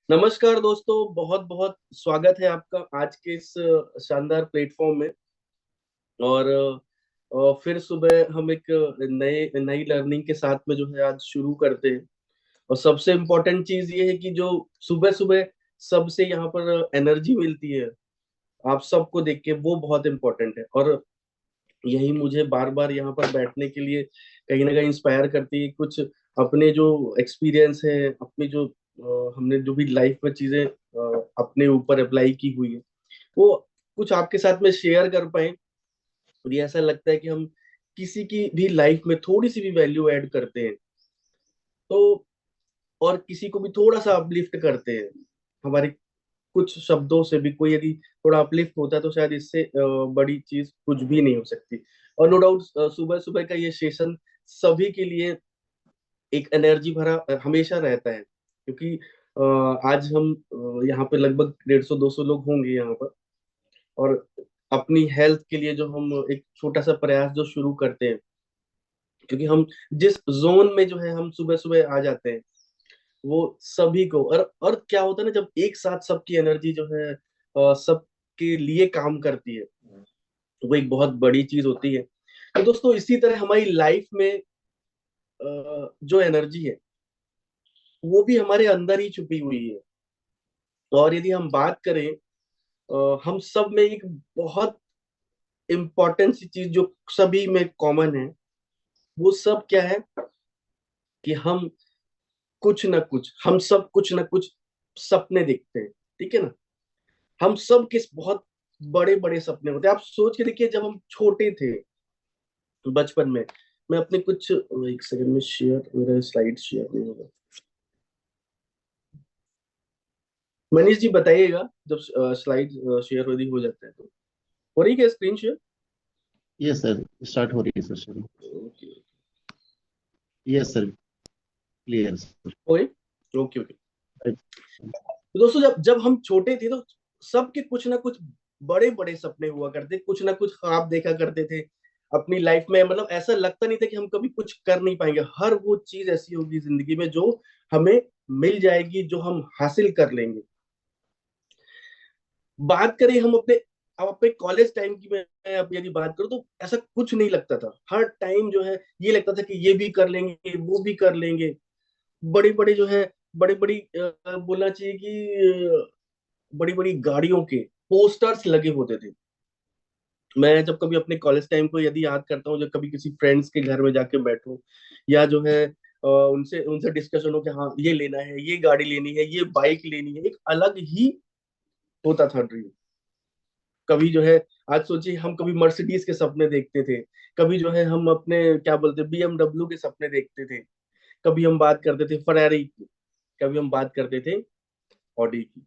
नमस्कार दोस्तों, बहुत बहुत स्वागत है आपका आज के इस शानदार प्लेटफॉर्म में। और फिर सुबह हम एक नए नई लर्निंग के साथ में जो है आज शुरू करते हैं। और सबसे इम्पोर्टेंट चीज ये है कि जो सुबह सुबह सबसे यहाँ पर एनर्जी मिलती है आप सबको देख के, वो बहुत इम्पोर्टेंट है। और यही मुझे बार बार यहाँ पर बैठने के लिए कहीं ना कहीं इंस्पायर करती है। कुछ अपने जो एक्सपीरियंस है, अपनी जो हमने जो भी लाइफ में चीजें अपने ऊपर अप्लाई की हुई है, वो कुछ आपके साथ में शेयर कर पाए। और ये ऐसा लगता है कि हम किसी की भी लाइफ में थोड़ी सी भी वैल्यू ऐड करते हैं, तो और किसी को भी थोड़ा सा अपलिफ्ट करते हैं हमारे कुछ शब्दों से भी। कोई यदि थोड़ा अपलिफ्ट होता है तो शायद इससे बड़ी चीज कुछ भी नहीं हो सकती। और नो डाउट सुबह सुबह का ये सेशन सभी के लिए एक एनर्जी भरा हमेशा रहता है, क्योंकि आज हम यहाँ पे लगभग 150-200 लोग होंगे यहाँ पर। और अपनी हेल्थ के लिए जो हम एक छोटा सा प्रयास जो शुरू करते हैं, क्योंकि हम जिस जोन में जो है हम सुबह सुबह आ जाते हैं, वो सभी को। और क्या होता है ना, जब एक साथ सबकी एनर्जी जो है सबके लिए काम करती है, तो वो एक बहुत बड़ी चीज होती है। तो दोस्तों, इसी तरह हमारी लाइफ में जो एनर्जी है वो भी हमारे अंदर ही छुपी हुई है। और यदि हम बात करें, हम सब में एक बहुत इम्पोर्टेंट सी चीज जो सभी में कॉमन है, वो सब क्या है कि हम सब कुछ ना कुछ सपने देखते हैं। ठीक है ना। हम सब के बहुत बड़े बड़े सपने होते हैं। आप सोच के देखिए, जब हम छोटे थे बचपन में, मैं अपने कुछ एक सेकंड में शेयर, मेरा स्लाइड शेयर नहीं होगा। मनीष जी बताइएगा जब स्लाइड शेयर यदि हो जाता है तो। हो रही क्या screen share? Yes sir, start हो रही है सर शुरू। Okay. Yes sir, clear sir. Okay okay okay. तो दोस्तों, जब जब हम छोटे थे तो सबके कुछ ना कुछ बड़े बड़े सपने हुआ करते, कुछ ना कुछ ख्वाब देखा करते थे अपनी लाइफ में। मतलब ऐसा लगता नहीं था कि हम कभी कुछ कर नहीं पाएंगे। हर वो चीज ऐसी होगी जिंदगी में जो हमें मिल जाएगी, जो हम हासिल कर लेंगे। बात करें हम अपने, अब अपने कॉलेज टाइम की मैं अब यदि बात करूं, तो ऐसा कुछ नहीं लगता था। हर टाइम जो है ये लगता था कि ये भी कर लेंगे, वो भी कर लेंगे। बड़ी बड़ी जो है, बड़ी बड़ी बोलना चाहिए कि बड़ी बड़ी गाड़ियों के पोस्टर्स लगे होते थे। मैं जब कभी अपने कॉलेज टाइम को यदि याद करता हूँ, जब कभी किसी फ्रेंड्स के घर में जाके बैठूं, या जो है उनसे उनसे डिस्कशन हो कि हाँ ये लेना है, ये गाड़ी लेनी है, ये बाइक लेनी है, एक अलग ही होता था ड्रीम। कभी जो है, आज सोचिए, हम कभी मर्सिडीज के सपने देखते थे, कभी जो है हम अपने क्या बोलते BMW के सपने देखते थे, कभी हम बात करते थे फरारी की, कभी हम बात करते थे ऑडी की।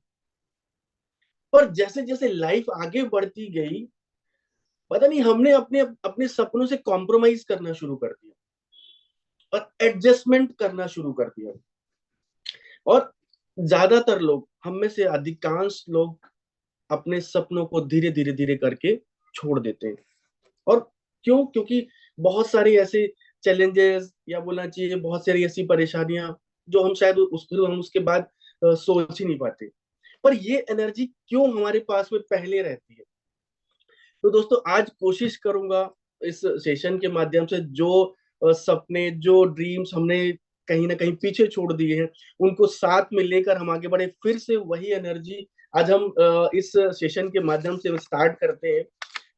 पर जैसे जैसे लाइफ आगे बढ़ती गई, पता नहीं हमने अपने अपने सपनों से कॉम्प्रोमाइज करना शुरू कर दिया और एडजस्टमेंट करना शुरू कर दिया। और ज्यादातर लोग, हम में से अधिकांश लोग, अपने सपनों को धीरे धीरे धीरे करके छोड़ देते हैं। और क्यों? क्योंकि बहुत सारे ऐसे चैलेंजेस, या बोलना चाहिए बहुत सारी ऐसी परेशानियां, जो हम शायद हम उसके बाद सोच ही नहीं पाते। पर ये एनर्जी क्यों हमारे पास में पहले रहती है? तो दोस्तों, आज कोशिश करूंगा इस सेशन के माध्यम से जो सपने, जो ड्रीम्स हमने कहीं ना कहीं पीछे छोड़ दिए हैं, उनको साथ में लेकर हम आगे बढ़े। फिर से वही एनर्जी आज हम इस सेशन के माध्यम से स्टार्ट करते हैं।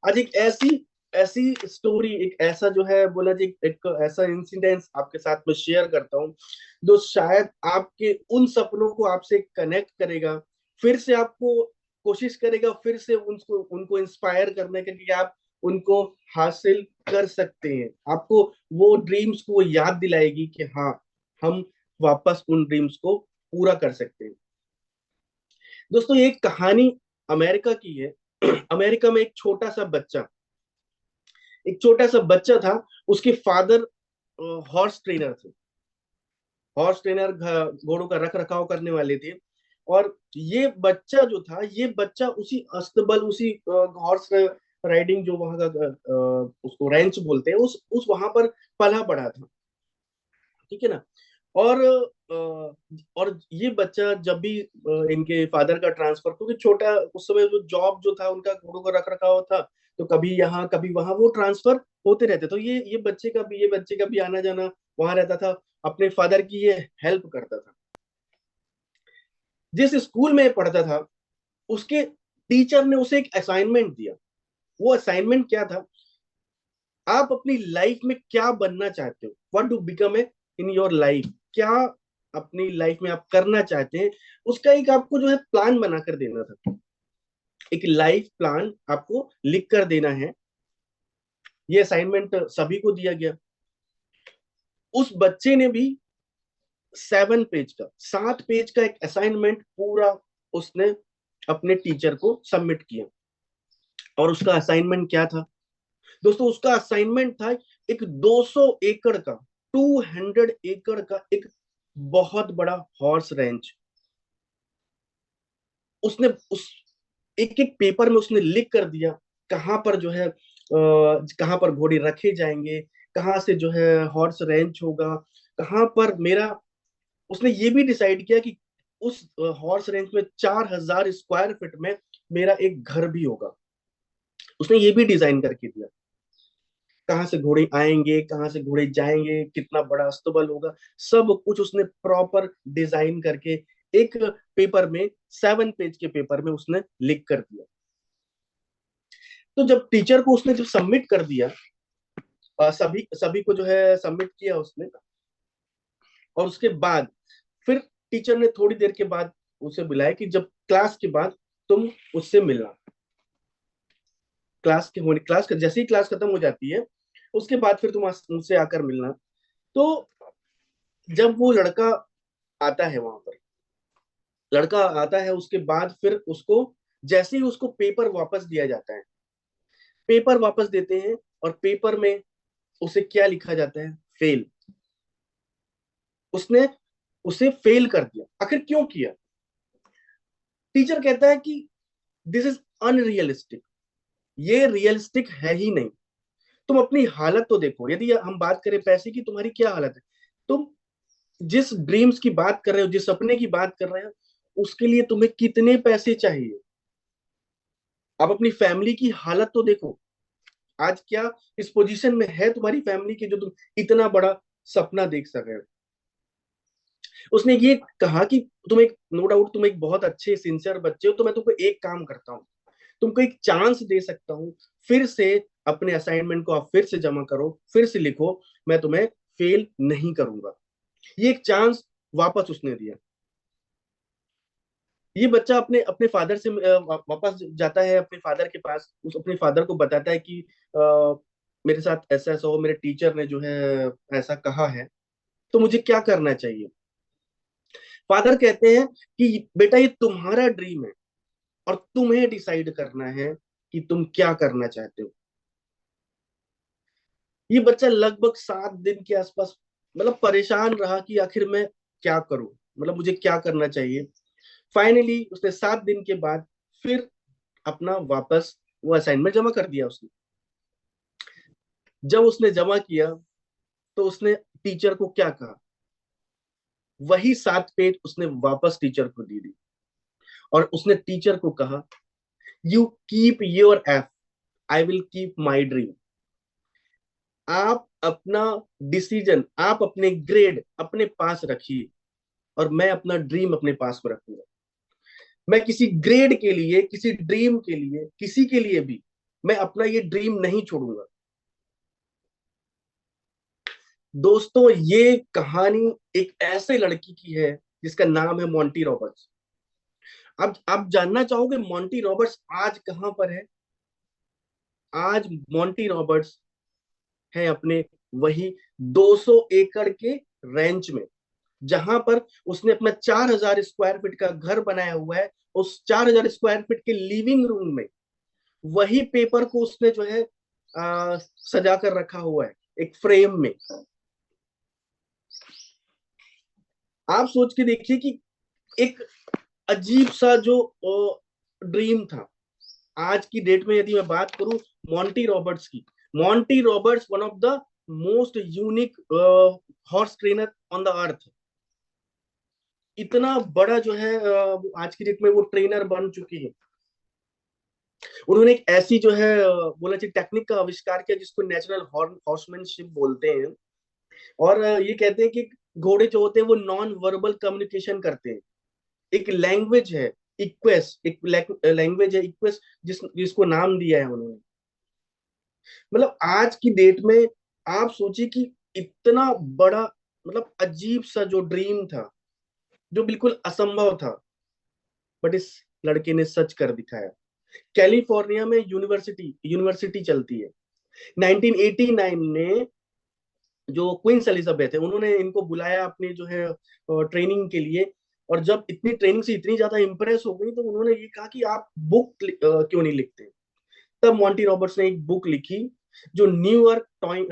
आज एक ऐसी ऐसी स्टोरी, एक ऐसा जो है बोला जी, एक ऐसा इंसिडेंस आपके साथ में शेयर करता हूँ, जो शायद आपके उन सपनों को आपसे कनेक्ट करेगा। फिर से आपको कोशिश करेगा, फिर से उनको उनको इंस्पायर करने के लिए आप उनको हासिल कर सकते हैं। आपको वो ड्रीम्स को याद दिलाएगी कि हाँ, हम वापस उन ड्रीम्स को पूरा कर सकते हैं। दोस्तों, ये एक कहानी अमेरिका की है। अमेरिका में एक छोटा सा बच्चा था। उसके फादर हॉर्स ट्रेनर थे। हॉर्स ट्रेनर, घोड़ों का रख रखाव करने वाले थे। और ये बच्चा जो था, ये बच्चा उसी अस्तबल, उसी हॉर्स राइडिंग जो वहां का उसको रेंच बोलते हैं, उस वहां पर पला बड़ा था। ठीक है ना। और और ये बच्चा जब भी इनके फादर का ट्रांसफर, क्योंकि छोटा उस समय जो जॉब जो था उनका, घोड़ों का रख रखाव था, तो कभी यहाँ कभी वहां वो ट्रांसफर होते रहते, तो ये बच्चे का भी आना जाना वहां रहता था, अपने फादर की ये हेल्प करता था। जिस स्कूल में ये पढ़ता था, उसके टीचर ने उसे एक असाइनमेंट दिया। वो असाइनमेंट क्या था? आप अपनी लाइफ में क्या बनना चाहते हो, what to become a in your life, क्या अपनी लाइफ में आप करना चाहते हैं, उसका एक आपको जो है प्लान बनाकर देना था। एक लाइफ प्लान आपको लिख कर देना है। ये असाइनमेंट सभी को दिया गया। उस बच्चे ने भी 7 पेज का, 7 पेज का एक असाइनमेंट पूरा उसने अपने टीचर को सबमिट किया। और उसका असाइनमेंट क्या था दोस्तों? उसका असाइनमेंट था एक 200 एकड़ का, 200 एकड़ का एक बहुत बड़ा हॉर्स रेंच। उसने उस एक एक पेपर में उसने लिख कर दिया कहाँ पर जो है कहाँ पर घोड़े रखे जाएंगे, कहाँ से जो है हॉर्स रेंच होगा, कहाँ पर मेरा। उसने ये भी डिसाइड किया कि उस हॉर्स रेंच में 4000 स्क्वायर फीट में मेरा एक घर भी होगा। उसने ये भी डिजाइन करके दिया, कहाँ से घोड़े आएंगे, कहाँ से घोड़े जाएंगे, कितना बड़ा अस्तबल होगा, सब कुछ उसने प्रॉपर डिजाइन करके एक पेपर में, 7 पेज के पेपर में उसने लिख कर दिया। तो जब टीचर को उसने जब सबमिट कर दिया, सभी सभी को जो है सबमिट किया उसने, और उसके बाद फिर टीचर ने थोड़ी देर के बाद उसे बुलाया कि जब क्लास के बाद तुम उससे मिलना। क्लास का जैसे ही क्लास खत्म हो जाती है, उसके बाद फिर तुम मुझसे आकर मिलना। तो जब वो लड़का आता है वहां पर, लड़का आता है, उसके बाद फिर उसको, जैसे ही उसको पेपर वापस दिया जाता है, पेपर वापस देते हैं, और पेपर में उसे क्या लिखा जाता है? फेल। उसने उसे फेल कर दिया। आखिर क्यों किया? टीचर कहता है कि दिस इज अनरियलिस्टिक, ये रियलिस्टिक है ही नहीं। तुम अपनी हालत तो देखो, यदि हम बात करें पैसे की, तुम्हारी क्या हालत है? तुम जिस ड्रीम्स की बात कर रहे हो, जिस सपने की बात कर रहे हो, उसके लिए तुम्हें कितने पैसे चाहिए? अब अपनी फैमिली की हालत तो देखो, आज क्या इस पोजीशन में है तुम्हारी फैमिली की, जो तुम इतना बड़ा सपना देख सके। उसने ये कहा कि तुम एक, नो डाउट तुम एक बहुत अच्छे सिंसियर बच्चे हो, तो मैं तुमको एक काम करता हूँ, तुमको एक चांस दे सकता हूँ, फिर से अपने असाइनमेंट को आप फिर से जमा करो, फिर से लिखो, मैं तुम्हें फेल नहीं करूंगा। ये एक चांस वापस उसने दिया। ये बच्चा अपने अपने फादर से वापस जाता है अपने फादर के पास, उस अपने फादर को बताता है कि मेरे साथ ऐसा ऐसा हो, मेरे टीचर ने जो है ऐसा कहा है, तो मुझे क्या करना चाहिए? फादर कहते हैं कि बेटा ये तुम्हारा ड्रीम है, और तुम्हें डिसाइड करना है कि तुम क्या करना चाहते हो। ये बच्चा लगभग 7 दिन के आसपास मतलब परेशान रहा कि आखिर मैं क्या करूं, मतलब मुझे क्या करना चाहिए। फाइनली उसने 7 दिन के बाद फिर अपना वापस वो असाइनमेंट जमा कर दिया उसने। जब उसने जमा किया, तो उसने टीचर को क्या कहा? वही 7 पेज उसने वापस टीचर को दे दी, और उसने टीचर को कहा, you keep your F, I will keep my dream. आप अपना डिसीजन, आप अपने ग्रेड अपने पास रखिए, और मैं अपना ड्रीम अपने पास में रखूंगा। मैं किसी ग्रेड के लिए, किसी ड्रीम के लिए, किसी के लिए भी मैं अपना ये ड्रीम नहीं छोड़ूंगा। दोस्तों, ये कहानी एक ऐसे लड़की की है जिसका नाम है मोंटी रॉबर्ट्स। अब आप जानना चाहोगे मोंटी रॉबर्ट्स आज कहां पर है? आज मोंटी रॉबर्ट्स है अपने वही 200 एकड़ के रेंच में, जहां पर उसने अपना 4000 स्क्वायर फीट का घर बनाया हुआ है। उस 4000 स्क्वायर फीट के लिविंग रूम में वही पेपर को उसने जो है सजा कर रखा हुआ है एक फ्रेम में। आप सोच के देखिए कि एक अजीब सा जो ड्रीम था। आज की डेट में यदि मैं बात करूं मोंटी रॉबर्ट्स की, Monty Roberts one of the most unique horse trainer on the earth. इतना बड़ा जो है आज की डेट में वो ट्रेनर बन चुकी है। उन्होंने एक ऐसी जो है बोला चाहिए टेक्निक का आविष्कार किया जिसको नेचुरल हॉर्समैनशिप बोलते हैं। और ये कहते हैं कि घोड़े जो होते हैं वो नॉन वर्बल कम्युनिकेशन करते हैं। एक लैंग्वेज है इक्वेस, एक लैंग्वेज है इक्वेस, जिसको नाम दिया है उन्होंने। मतलब आज की डेट में आप सोचिए कि इतना बड़ा, मतलब अजीब सा जो ड्रीम था, जो बिल्कुल असंभव था, बट इस लड़के ने सच कर दिखाया। कैलिफोर्निया में यूनिवर्सिटी यूनिवर्सिटी चलती है। 1989 में जो क्वींस एलिजाबेथ है उन्होंने इनको बुलाया अपने जो है ट्रेनिंग के लिए। और जब इतनी ट्रेनिंग से इतनी ज्यादा इंप्रेस हो गई तो उन्होंने ये कहा कि आप बुक क्यों नहीं लिखते। तब मॉन्टी रॉबर्ट्स ने एक बुक लिखी जो न्यूयॉर्क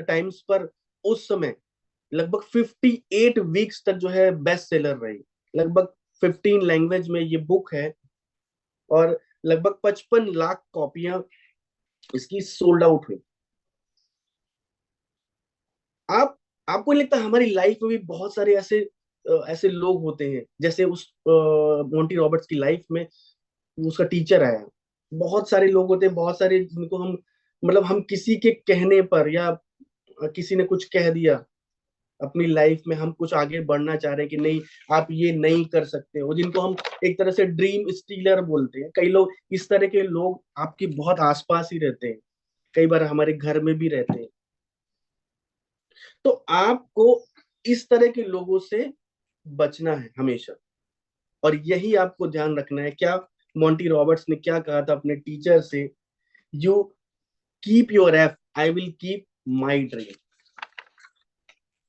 टाइम्स पर उस समय लगभग 58 वीक्स तक जो है बेस्ट सेलर रही। लगभग 15 लैंग्वेज में ये बुक है। और लगभग 55 लाख कॉपियां इसकी सोल्ड आउट हुई। आप आपको नहीं लगता हमारी लाइफ में भी बहुत सारे ऐसे ऐसे लोग होते हैं, जैसे उस मोंटी रॉबर्ट्स की लाइफ में उसका टीचर आया। बहुत सारे लोग होते हैं, बहुत सारे जिनको हम, मतलब हम किसी के कहने पर या किसी ने कुछ कह दिया अपनी लाइफ में, हम कुछ आगे बढ़ना चाह रहे हैं कि नहीं आप ये नहीं कर सकते हो, जिनको हम एक तरह से ड्रीम स्टीलर बोलते हैं। कई लोग इस तरह के लोग आपके बहुत आसपास ही रहते हैं, कई बार हमारे घर में भी रहते हैं। तो आपको इस तरह के लोगों से बचना है हमेशा। और यही आपको ध्यान रखना है। क्या मोंटी रॉबर्ट्स ने क्या कहा था अपने टीचर से? You keep your F, I will keep my dream.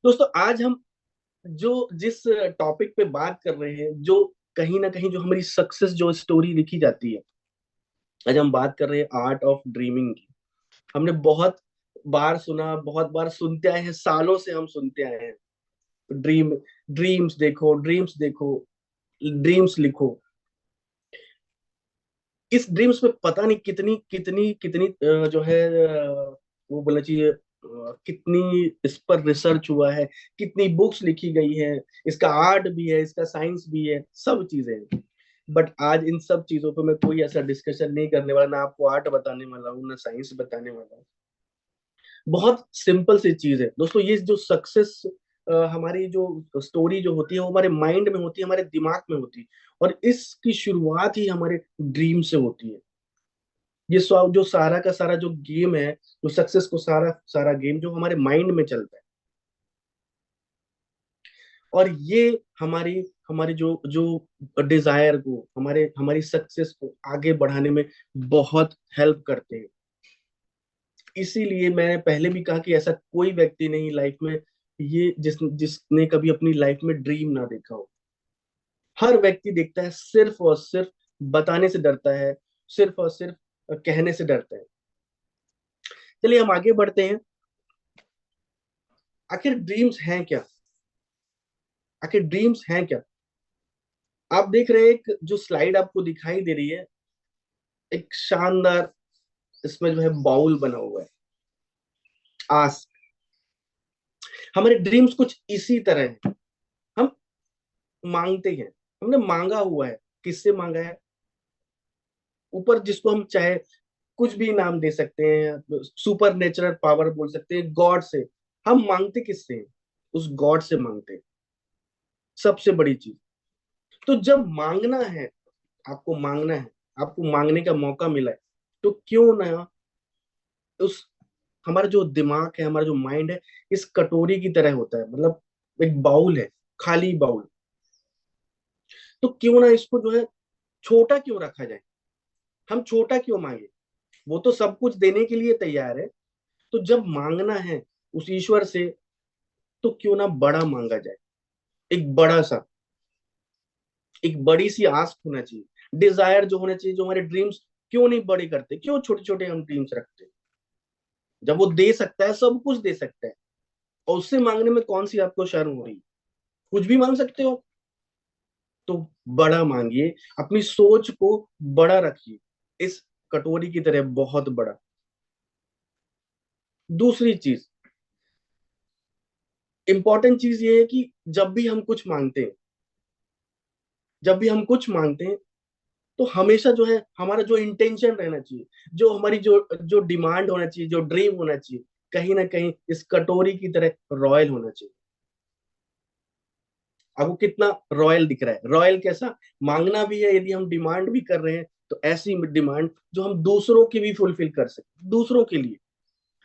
दोस्तों आज हम जो जिस टॉपिक पे बात कर रहे हैं, जो कहीं ना कहीं जो हमारी सक्सेस जो स्टोरी लिखी जाती है, आज हम बात कर रहे हैं आर्ट ऑफ ड्रीमिंग की। हमने बहुत बार सुना, बहुत बार सुनते आए हैं, सालों से हम सुनते आए हैं। ड्रीम, ड्रीम्स देखो, ड्रीम्स देखो, ड्रीम्स लिखो। इस ड्रीम्स में पता नहीं कितनी कितनी कितनी जो है वो बोलना चाहिए कितनी इस पर रिसर्च हुआ है, कितनी बुक्स लिखी गई है। इसका आर्ट भी है, इसका साइंस भी है, सब चीजें हैं। बट आज इन सब चीजों पे मैं कोई ऐसा डिस्कशन नहीं करने वाला, ना आपको आर्ट बताने वाला हूँ, ना साइंस बताने वाला हूँ। बहुत सिंपल सी चीज है दोस्तों, ये जो सक्सेस हमारी जो स्टोरी जो होती है वो हमारे माइंड में होती है, हमारे दिमाग में होती है। और इसकी शुरुआत ही हमारे ड्रीम से होती है। ये जो सारा का सारा जो गेम है, जो सक्सेस को सारा सारा गेम जो हमारे माइंड में चलता है। और ये हमारी हमारी जो जो डिजायर को, हमारे हमारी सक्सेस को आगे बढ़ाने में बहुत हेल्प करते हैं। इसीलिए मैंने पहले भी कहा कि ऐसा कोई व्यक्ति नहीं लाइफ में ये जिसने कभी अपनी लाइफ में ड्रीम ना देखा हो। हर व्यक्ति देखता है, सिर्फ और सिर्फ बताने से डरता है, सिर्फ और सिर्फ कहने से डरता है। चलिए हम आगे बढ़ते हैं। आखिर ड्रीम्स हैं क्या? आखिर ड्रीम्स हैं क्या? आप देख रहे हैं एक जो स्लाइड आपको दिखाई दे रही है, एक शानदार इसमें जो है बाउल बना हुआ है। आस हमारे ड्रीम्स कुछ इसी तरह है। हम मांगते हैं, हमने मांगा हुआ है। किससे मांगा है? ऊपर जिसको हम चाहे कुछ भी नाम दे सकते हैं, सुपर नेचुरल पावर बोल सकते हैं, गॉड से। हम मांगते किससे हैं? उस गॉड से मांगते हैं। सबसे बड़ी चीज। तो जब मांगना है, आपको मांगना है, आपको मांगने का मौका मिला है, तो क्यों ना उस, हमारा जो दिमाग है, हमारा जो माइंड है, इस कटोरी की तरह होता है। मतलब एक बाउल है, खाली बाउल। तो क्यों ना इसको जो है छोटा क्यों रखा जाए? हम छोटा क्यों मांगे? वो तो सब कुछ देने के लिए तैयार है। तो जब मांगना है उस ईश्वर से, तो क्यों ना बड़ा मांगा जाए। एक बड़ा सा, एक बड़ी सी आस होना चाहिए, डिजायर जो होना चाहिए, जो हमारे ड्रीम्स। क्यों नहीं बड़े करते? क्यों छोटे छोटे हम ड्रीम्स रखते? जब वो दे सकता है, सब कुछ दे सकता है। और उससे मांगने में कौन सी आपको शर्म हो रही है? कुछ भी मांग सकते हो। तो बड़ा मांगिए, अपनी सोच को बड़ा रखिए, इस कटोरी की तरह बहुत बड़ा। दूसरी चीज, इंपॉर्टेंट चीज ये है कि जब भी हम कुछ मांगते हैं, जब भी हम कुछ मांगते हैं तो हमेशा जो है हमारा जो इंटेंशन रहना चाहिए, जो हमारी जो जो डिमांड होना चाहिए, जो ड्रीम होना चाहिए, कहीं ना कहीं इस कटोरी की तरह रॉयल होना चाहिए। आपको कितना रॉयल दिख रहा है? रॉयल कैसा? मांगना भी है, यदि हम डिमांड भी कर रहे हैं तो ऐसी डिमांड जो हम दूसरों की भी फुलफिल कर सके, दूसरों के लिए।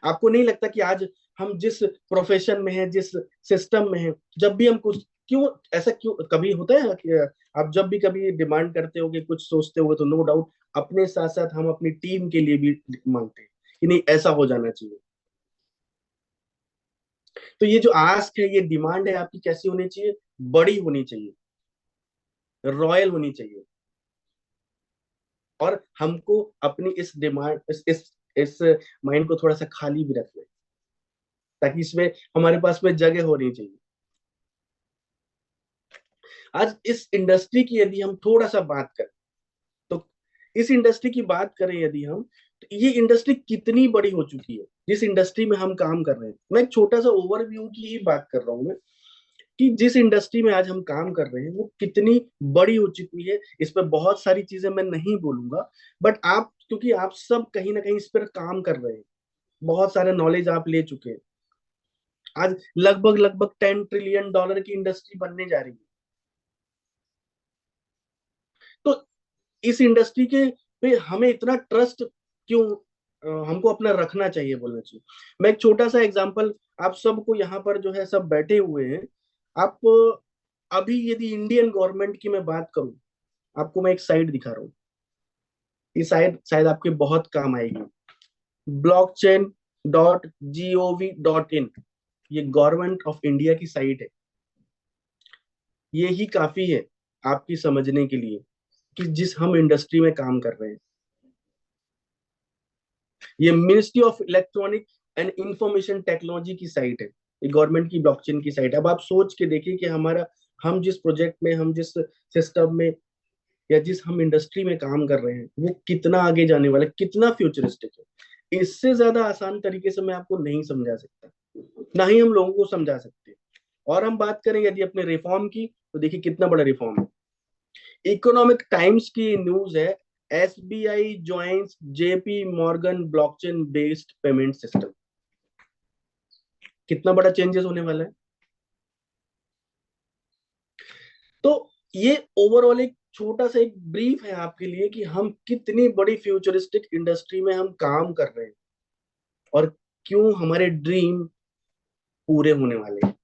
आपको नहीं लगता कि आज हम जिस प्रोफेशन में हैं, जिस सिस्टम में हैं, जब भी हम कुछ, क्यों ऐसा, क्यों कभी होता है कि आप जब भी कभी डिमांड करते होगे, कुछ सोचते होगे, तो नो डाउट अपने साथ साथ हम अपनी टीम के लिए भी मांगते हैं कि नहीं ऐसा हो जाना चाहिए। तो ये जो आस्क है, ये डिमांड है आपकी, कैसी होनी चाहिए? बड़ी होनी चाहिए, रॉयल होनी चाहिए। और हमको अपनी इस डिमांड इस माइंड को थोड़ा सा खाली भी रखना है, ताकि इसमें हमारे पास में जगह होनी चाहिए। आज इस इंडस्ट्री की यदि हम थोड़ा सा बात करें, तो इस इंडस्ट्री की बात करें यदि हम, तो ये इंडस्ट्री कितनी बड़ी हो चुकी है जिस इंडस्ट्री में हम काम कर रहे हैं। मैं एक छोटा सा ओवरव्यू की ही बात कर रहा हूं मैं, कि जिस इंडस्ट्री में आज हम काम कर रहे हैं वो कितनी बड़ी हो चुकी है। इस पर बहुत सारी चीजें मैं नहीं बोलूंगा, बट आप, क्योंकि आप सब कहीं ना कहीं इस पर काम कर रहे हैं, बहुत सारे नॉलेज आप ले चुके हैं। आज लगभग लगभग $10 ट्रिलियन की इंडस्ट्री बनने जा रही है। तो इस इंडस्ट्री के पे हमें इतना ट्रस्ट क्यों हमको अपना रखना चाहिए, बोलना चाहिए। मैं एक छोटा सा एग्जांपल, आप सबको यहाँ पर जो है सब बैठे हुए हैं, आप अभी यदि इंडियन गवर्नमेंट की मैं बात करूं, आपको मैं एक साइट दिखा रहा हूँ। ये साइट शायद आपके बहुत काम आएगी, blockchain.gov.in। ये गवर्नमेंट ऑफ इंडिया की साइट है। ये ही काफी है आपकी समझने के लिए कि जिस हम इंडस्ट्री में काम कर रहे हैं। ये ministry of electronic and information technology की साइट है, ये गवर्नमेंट की ब्लॉकचेन की साइट है। अब आप सोच के देखिए कि हमारा, हम जिस प्रोजेक्ट में, हम जिस सिस्टम में, या जिस हम इंडस्ट्री में काम कर रहे हैं, वो कितना आगे जाने वाला है, कितना फ्यूचरिस्टिक है। इससे ज्यादा आसान तरीके से मैं आपको नहीं समझा सकता, ना ही हम लोगों को समझा सकते। और हम बात करें यदि अपने रिफॉर्म की, तो देखिए कितना बड़ा रिफॉर्म है। इकोनॉमिक टाइम्स की न्यूज है, SBI joins JP Morgan blockchain based payment system. कितना बड़ा चेंजेस होने वाला है। तो ये ओवरऑल एक छोटा सा एक ब्रीफ है आपके लिए कि हम कितनी बड़ी फ्यूचरिस्टिक इंडस्ट्री में हम काम कर रहे हैं, और क्यों हमारे ड्रीम पूरे होने वाले हैं,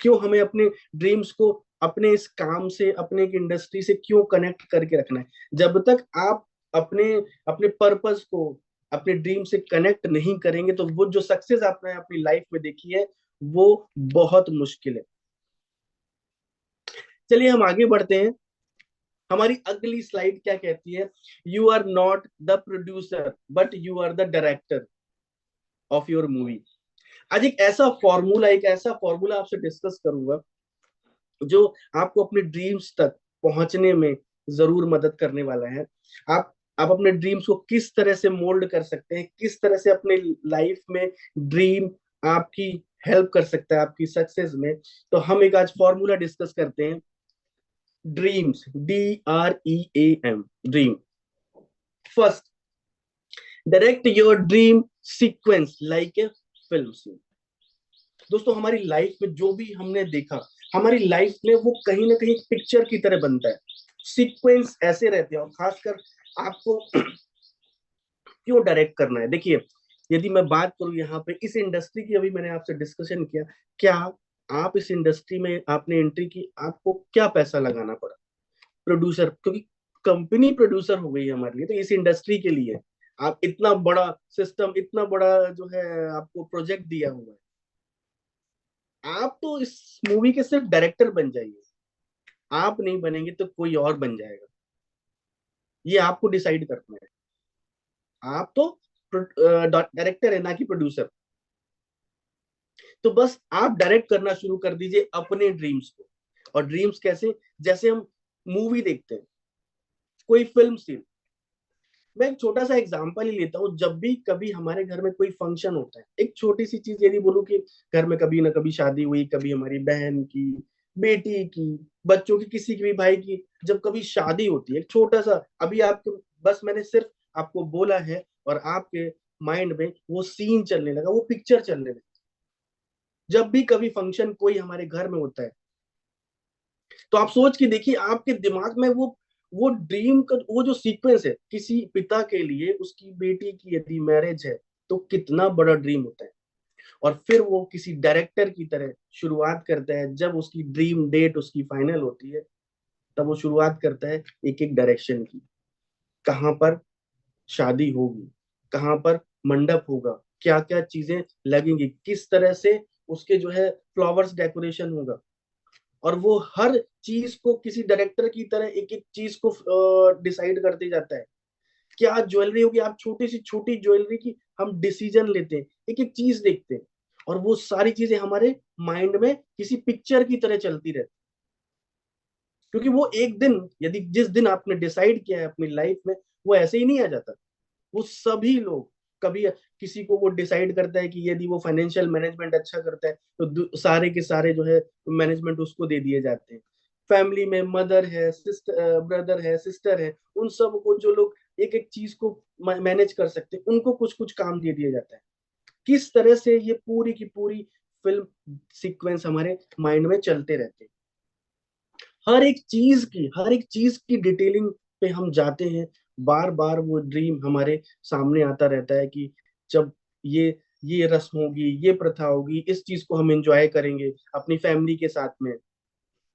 क्यों हमें अपने ड्रीम्स को अपने इस काम से, अपने एक इंडस्ट्री से क्यों कनेक्ट करके रखना है। जब तक आप अपने अपने पर्पस को, अपने ड्रीम से कनेक्ट नहीं करेंगे, तो वो जो सक्सेस आपने अपनी लाइफ में देखी है, वो बहुत मुश्किल है। चलिए हम आगे बढ़ते हैं। हमारी अगली स्लाइड क्या कहती है? You are not the producer but you are the director of your movie. आज एक ऐसा फॉर्मूला आपसे डिस्कस करूंगा जो आपको अपने ड्रीम्स तक पहुंचने में जरूर मदद करने वाला है। आप अपने ड्रीम्स को किस तरह से मोल्ड कर सकते हैं, किस तरह से अपने लाइफ में ड्रीम आपकी हेल्प कर सकता है आपकी सक्सेस में। तो हम एक आज फॉर्मूला डिस्कस करते हैं। Dreams, DREAM, dream. First, direct your dream sequence like a film scene. दोस्तों हमारी लाइफ में जो भी हमने देखा, हमारी लाइफ में वो कहीं ना कहीं पिक्चर की तरह बनता है। सीक्वेंस ऐसे रहते हैं, और खासकर आपको क्यों डायरेक्ट करना है। देखिए, यदि मैं बात करूं यहाँ पे इस इंडस्ट्री की, अभी मैंने आपसे डिस्कशन किया, क्या आप इस इंडस्ट्री में आपने एंट्री की, आपको क्या पैसा लगाना पड़ा? प्रोड्यूसर, क्योंकि कंपनी प्रोड्यूसर हो गई है हमारे लिए, तो इस इंडस्ट्री के लिए आप इतना बड़ा सिस्टम, इतना बड़ा जो है आपको प्रोजेक्ट दिया हुआ है, आप तो इस मूवी के सिर्फ डायरेक्टर बन जाइए। आप नहीं बनेंगे तो कोई और बन जाएगा, ये आपको डिसाइड करना है। आप तो डायरेक्टर है, ना कि प्रोड्यूसर। तो बस आप डायरेक्ट करना शुरू कर दीजिए अपने ड्रीम्स को। और ड्रीम्स कैसे? जैसे हम मूवी देखते हैं, कोई फिल्म सीन। मैं एक छोटा सा एग्जांपल ही लेता हूँ। जब भी कभी हमारे घर में कोई फंक्शन होता है, एक छोटी सी चीज यदि बोलूँ कि घर में कभी ना कभी शादी हुई, कभी हमारी बहन की, बेटी की, बच्चों की, किसी की भी, भाई की, जब कभी शादी होती है, एक छोटा सा, अभी आपके, बस मैंने सिर्फ आपको बोला है और आपके माइंड में वो सीन चलने लगा, वो पिक्चर चलने लगा। जब भी कभी फंक्शन कोई हमारे घर में होता है, तो आप सोच के देखिए आपके दिमाग में वो ड्रीम का वो जो सीक्वेंस है, किसी पिता के लिए उसकी बेटी की यदि मैरिज है तो कितना बड़ा ड्रीम होता है। और फिर वो किसी डायरेक्टर की तरह शुरुआत करता है, जब उसकी ड्रीम डेट उसकी फाइनल होती है, तब वो शुरुआत करता है एक एक डायरेक्शन की। कहाँ पर शादी होगी, कहाँ पर मंडप होगा, क्या क्या चीजें लगेंगी, किस तरह से उसके जो है फ्लावर्स डेकोरेशन होगा। और वो हर चीज को किसी डायरेक्टर की तरह एक एक चीज को डिसाइड करते जाता है। क्या ज्वेलरी होगी, आप छोटी सी छोटी ज्वेलरी की हम डिसीजन लेते हैं, एक एक चीज देखते हैं, और वो सारी चीजें हमारे माइंड में किसी पिक्चर की तरह चलती रहती। क्योंकि वो एक दिन, यदि जिस दिन आपने डिसाइड किया है अपनी लाइफ में, वो ऐसे ही नहीं आ जाता। वो सभी लोग, कभी किसी को वो डिसाइड करता है कि यदि वो फाइनेंशियल मैनेजमेंट अच्छा करता है तो सारे के सारे जो है मैनेजमेंट उसको दे दिए जाते हैं। फैमिली में मदर है, सिस्टर, ब्रदर है, सिस्टर है, उन सब को जो लोग एक एक चीज को मैनेज कर सकते हैं, उनको कुछ कुछ काम दे दिया जाता है। किस तरह से ये पूरी की पूरी फिल्म सीक्वेंस हमारे माइंड में चलते रहते हैं। हर एक चीज की डिटेलिंग पे हम जाते हैं। बार बार वो ड्रीम हमारे सामने आता रहता है कि जब ये रस्म होगी, ये प्रथा होगी, इस चीज को हम एंजॉय करेंगे अपनी फैमिली के साथ में,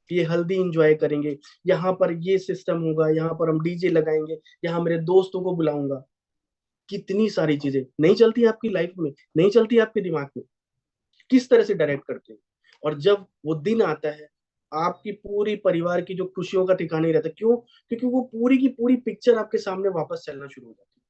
ये हल्दी एंजॉय करेंगे, यहाँ पर ये सिस्टम होगा, यहाँ पर हम डीजे लगाएंगे, यहाँ मेरे दोस्तों को बुलाऊंगा। कितनी सारी चीजें नहीं चलती आपकी लाइफ में, नहीं चलती आपके दिमाग में, किस तरह से डायरेक्ट करते हैं। और जब वो दिन आता है, आपकी पूरी परिवार की जो खुशियों का ठिकाना नहीं रहता, क्यों? क्योंकि वो पूरी की पूरी पिक्चर आपके सामने वापस चलना शुरू हो जाती है।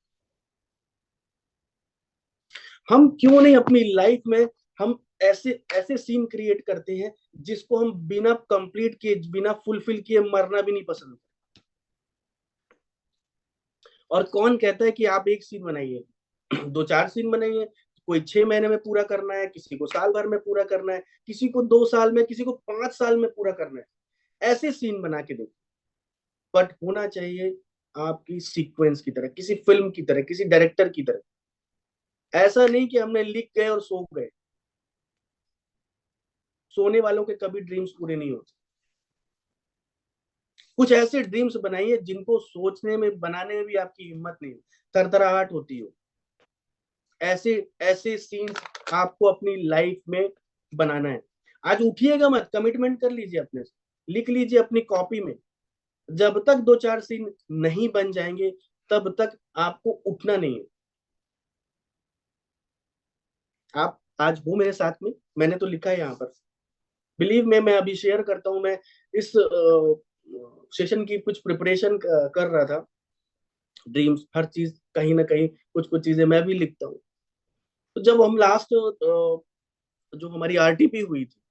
हम क्यों नहीं अपनी लाइफ में हम ऐसे ऐसे सीन क्रिएट करते हैं जिसको हम बिना कंप्लीट किए, बिना फुलफिल किए मरना भी नहीं पसंद। और कौन कहता है कि आप एक सीन बनाइए, दो चार सीन बनाइए। कोई 6 महीने में पूरा करना है, किसी को साल भर में पूरा करना है, किसी को 2 साल में, किसी को 5 साल में पूरा करना है। ऐसे सीन बना के देखो, बट होना चाहिए आपकी सीक्वेंस की तरह, किसी फिल्म की तरह, किसी डायरेक्टर की तरह। ऐसा नहीं कि हमने लिख गए और सो गए। सोने वालों के कभी ड्रीम्स पूरे नहीं होते। कुछ ऐसे ड्रीम्स बनाइए जिनको सोचने में, बनाने में भी आपकी हिम्मत नहीं हो, थरथराहट होती हो। ऐसे ऐसे सीन्स आपको अपनी लाइफ में बनाना है। आज उठिएगा मत, कमिटमेंट कर लीजिए अपने से, लिख लीजिए अपनी कॉपी में। जब तक दो चार सीन नहीं बन जाएंगे, तब तक आपको उठना नहीं है। आप आज हो मेरे साथ में, मैंने तो लिखा है यहाँ पर। बिलीव में, मैं अभी शेयर करता हूँ, मैं इस सेशन की कुछ प्रिपरेशन कर रहा था। ड्रीम्स, हर चीज कहीं ना कहीं, कुछ कुछ चीजें मैं भी लिखता हूँ। तो जब हम लास्ट जो हमारी आरटीपी हुई थी,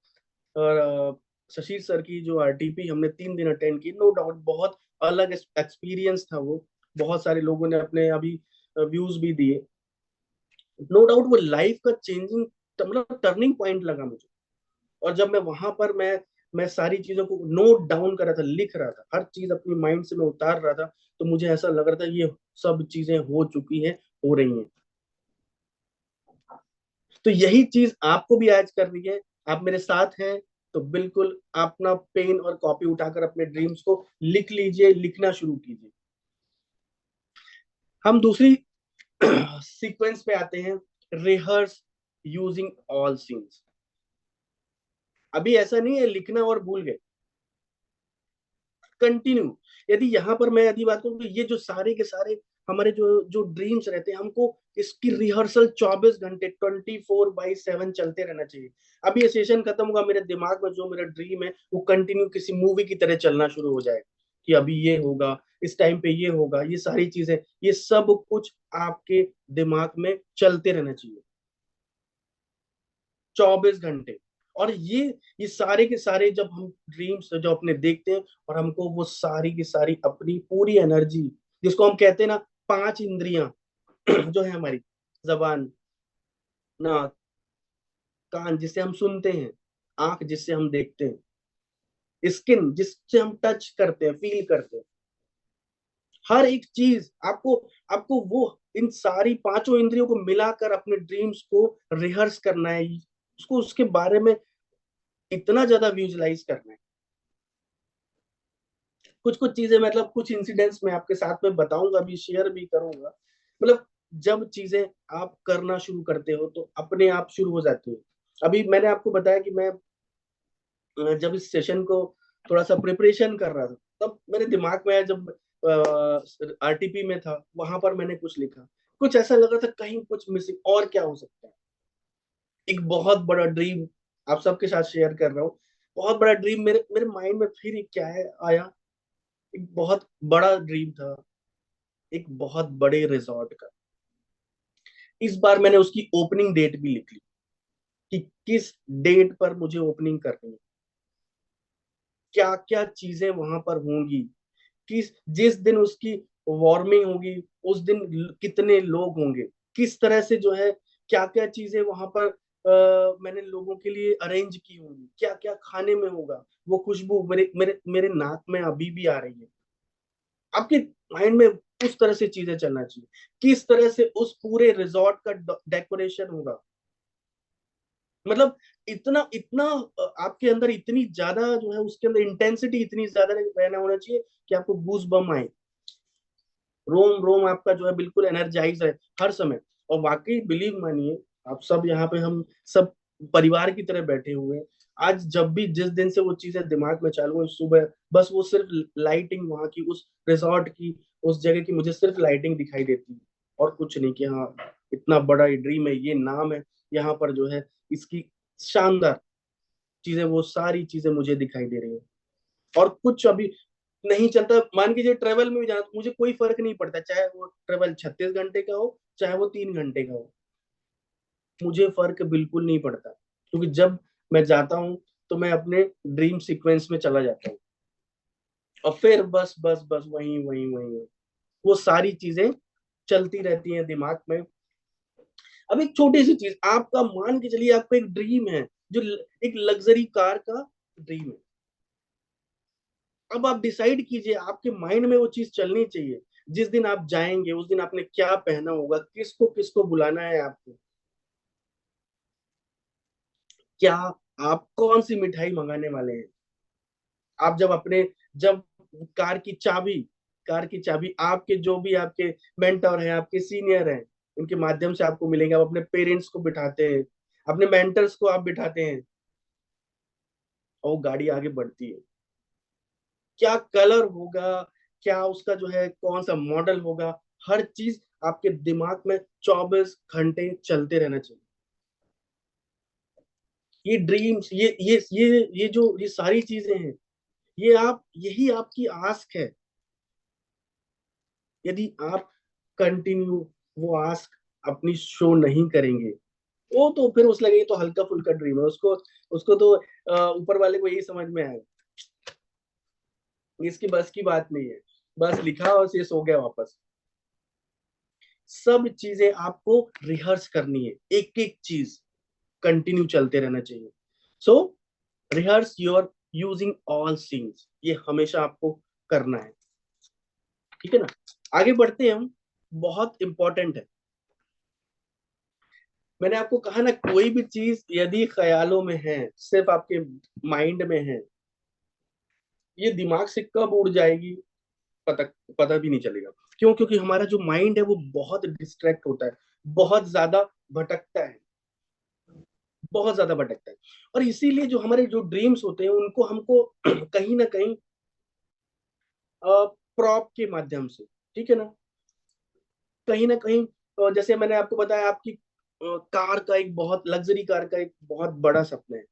और शशि सर की जो आरटीपी हमने 3 दिन अटेंड की, नो डाउट बहुत अलग एक्सपीरियंस था वो। बहुत सारे लोगों ने अपने अभी व्यूज भी दिए। नो डाउट वो लाइफ का चेंजिंग, मतलब टर्निंग पॉइंट लगा मुझे। और जब मैं वहां पर मैं सारी चीजों को नोट डाउन कर रहा था, लिख रहा था, हर चीज अपनी माइंड से मैं उतार रहा था, तो मुझे ऐसा लग रहा था ये सब चीजें हो चुकी हैं, हो रही हैं। तो यही चीज आपको भी आज करनी है। आप मेरे साथ हैं तो बिल्कुल अपना पेन और कॉपी उठाकर अपने ड्रीम्स को लिख लीजिए, लिखना शुरू कीजिए। हम दूसरी सीक्वेंस पे आते हैं, रिहर्स यूजिंग ऑल सीन्स। अभी ऐसा नहीं है लिखना और भूल गए, कंटिन्यू। यदि यहाँ पर मैं यदि बात करूँ तो ये जो सारे के सारे हमारे जो जो ड्रीम्स रहते हैं, हमको इसकी रिहर्सल 24 घंटे 24/7 चलते रहना चाहिए। अभी ये सेशन खत्म होगा, मेरे दिमाग में जो मेरा ड्रीम है वो कंटिन्यू किसी मूवी की तरह चलना शुरू हो जाए, कि अभी ये होगा, इस टाइम पे ये होगा, ये सारी चीजें, ये सब कुछ आपके दिमाग में चलते रहना चाहिए 24 घंटे। और ये सारे के सारे जब हम ड्रीम्स जो अपने देखते हैं, और हमको वो सारी की सारी अपनी पूरी एनर्जी, जिसको हम कहते हैं ना, 5 इंद्रियां जो है हमारी, जबान, नाक, कान जिससे हम सुनते हैं, आंख जिससे हम देखते हैं, स्किन जिससे हम टच करते हैं, फील करते हैं, हर एक चीज आपको आपको वो इन सारी पांचों इंद्रियों को मिलाकर अपने ड्रीम्स को रिहर्स करना है, उसको उसके बारे में इतना ज्यादा विजुलाइज करना है। कुछ कुछ चीजें, मतलब कुछ इंसिडेंट्स मैं आपके साथ में बताऊंगा, भी शेयर भी करूंगा। मतलब जब चीजें आप करना शुरू करते हो तो अपने आप शुरू हो जाती है। अभी मैंने आपको बताया कि मैं जब इस सेशन को थोड़ा सा प्रिपरेशन कर रहा था, तब मेरे दिमाग में आया, जब आरटीपी में था वहां पर मैंने कुछ लिखा, कुछ ऐसा लग रहा था कहीं कुछ मिसिंग, और क्या हो सकता है। एक बहुत बड़ा ड्रीम आप सबके साथ शेयर कर रहा हूँ। बहुत बड़ा ड्रीम मेरे मेरे माइंड में फिर एक क्या है आया, एक बहुत बड़ा ड्रीम था, एक बहुत बड़े रिजॉर्ट का। इस बार मैंने उसकी ओपनिंग डेट भी लिख ली कि किस डेट पर मुझे ओपनिंग करनी है, क्या क्या चीजें वहां पर होंगी, किस जिस दिन उसकी वार्मिंग होगी उस दिन कितने लोग होंगे, किस तरह से जो है क्या क्या चीजें वहां पर मैंने लोगों के लिए अरेंज की होंगी, क्या क्या खाने में होगा। वो खुशबू मेरे मेरे मेरे नाक में अभी भी आ रही है। आपके माइंड में उस तरह से चीजें चलना चाहिए, किस तरह से उस पूरे रिजॉर्ट का डेकोरेशन होगा। मतलब इतना इतना आपके अंदर इतनी ज्यादा जो है उसके अंदर इंटेंसिटी इतनी ज्यादा रहना होना चाहिए कि आपको गूज बम आए, रोम रोम आपका जो है बिल्कुल एनर्जाइज है हर समय। और वाकई बिलीव मानिए, आप सब यहाँ पे हम सब परिवार की तरह बैठे हुए हैं। आज जब भी जिस दिन से वो चीजें दिमाग में चालू है सुबह, बस वो सिर्फ लाइटिंग वहां की, उस रिजॉर्ट की, उस जगह की मुझे सिर्फ लाइटिंग दिखाई देती है, और कुछ नहीं। कि हाँ, इतना बड़ा ड्रीम है, ये नाम है यहाँ पर जो है, इसकी शानदार चीजें, वो सारी चीजें मुझे दिखाई दे रही है। और कुछ अभी नहीं चलता, मान कीजिए ट्रेवल में भी जाना तो मुझे कोई फर्क नहीं पड़ता, चाहे वो ट्रेवल 36 घंटे का हो, चाहे वो 3 घंटे का हो, मुझे फर्क बिल्कुल नहीं पड़ता। क्योंकि जब मैं जाता हूँ तो मैं अपने ड्रीम सीक्वेंस में चला जाता हूँ, और फिर बस बस बस वही वही वही वही वो सारी चीजें चलती रहती हैं दिमाग में। अब एक छोटी सी चीज आपका, मान के चलिए आपका एक ड्रीम है, जो एक लग्जरी कार का ड्रीम है। अब आप डिसाइड कीजिए, आपके माइंड में वो चीज चलनी चाहिए। जिस दिन आप जाएंगे उस दिन आपने क्या पहना होगा, किसको किसको बुलाना है आपको, क्या आप कौन सी मिठाई मंगाने वाले हैं। आप जब कार की चाबी कार की चाबी आपके जो भी आपके मेंटर हैं, आपके सीनियर हैं, उनके माध्यम से आपको मिलेंगे। आप अपने पेरेंट्स को बिठाते हैं, अपने मेंटर्स को आप बिठाते हैं, और वो गाड़ी आगे बढ़ती है। क्या कलर होगा, क्या उसका जो है कौन सा मॉडल होगा, हर चीज आपके दिमाग में 24 घंटे चलते रहना चाहिए। ये ड्रीम्स, ये जो ये सारी चीजें हैं, ये आप यही आपकी आस्क है। यदि आप कंटिन्यू वो आस्क अपनी शो नहीं करेंगे, वो तो फिर उस लगे तो हल्का फुल्का ड्रीम है, उसको उसको तो ऊपर वाले को यही समझ में आएगा, इसकी बस की बात नहीं है, बस लिखा और ये सो गया वापस। सब चीजें आपको रिहर्स करनी है, एक एक चीज कंटिन्यू चलते रहना चाहिए। So rehearse your using all scenes, ये हमेशा आपको करना है। ठीक है ना, आगे बढ़ते हैं हम। बहुत इंपॉर्टेंट है, मैंने आपको कहा ना, कोई भी चीज यदि ख्यालों में है, सिर्फ आपके माइंड में है, ये दिमाग से कब उड़ जाएगी पता पता भी नहीं चलेगा। क्यों? क्योंकि हमारा जो माइंड है वो बहुत डिस्ट्रैक्ट होता है, बहुत ज्यादा भटकता है, बहुत ज्यादा भटकता है। और इसीलिए जो हमारे जो ड्रीम्स होते हैं उनको हमको कहीं ना कहीं प्रॉप के माध्यम से, ठीक है ना, कहीं ना कहीं जैसे मैंने आपको बताया, आपकी कार का एक बहुत लग्जरी कार का एक बहुत बड़ा सपना है,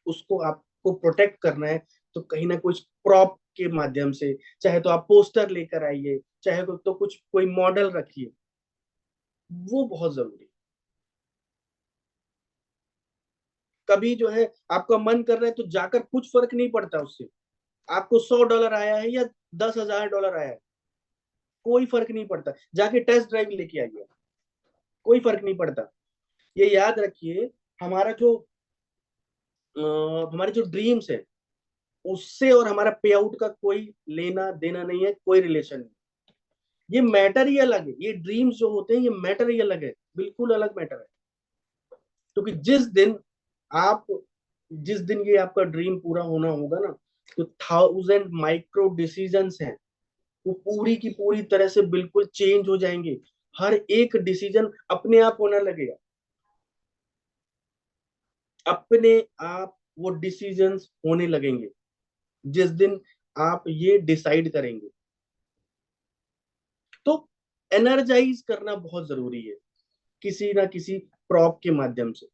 उसको आपको प्रोटेक्ट करना है, तो कहीं ना कुछ प्रॉप के माध्यम से, चाहे तो आप पोस्टर लेकर आइए, चाहे तो कुछ कोई मॉडल रखिए, वो बहुत जरूरी है। कभी जो है आपका मन कर रहा है तो जाकर कुछ फर्क नहीं पड़ता उससे, आपको $100 आया है या $10,000 आया है, कोई फर्क नहीं पड़ता, जाके टेस्ट ड्राइव लेके आइए, कोई फर्क नहीं पड़ता। ये याद रखिए, हमारा जो हमारे जो ड्रीम्स है, उससे और हमारा पे आउट का कोई लेना देना नहीं है, कोई रिलेशन नहीं। ये मैटर ही अलग है, ये ड्रीम्स जो होते हैं ये मैटर ही अलग है, बिल्कुल अलग मैटर है। क्योंकि आप जिस दिन ये आपका ड्रीम पूरा होना होगा ना, तो 1000 माइक्रो डिसीजंस हैं, वो पूरी की पूरी तरह से बिल्कुल चेंज हो जाएंगे। हर एक डिसीजन अपने आप होने लगेगा, अपने आप वो डिसीजंस होने लगेंगे जिस दिन आप ये डिसाइड करेंगे। तो एनर्जाइज करना बहुत जरूरी है किसी ना किसी प्रॉप के माध्यम से।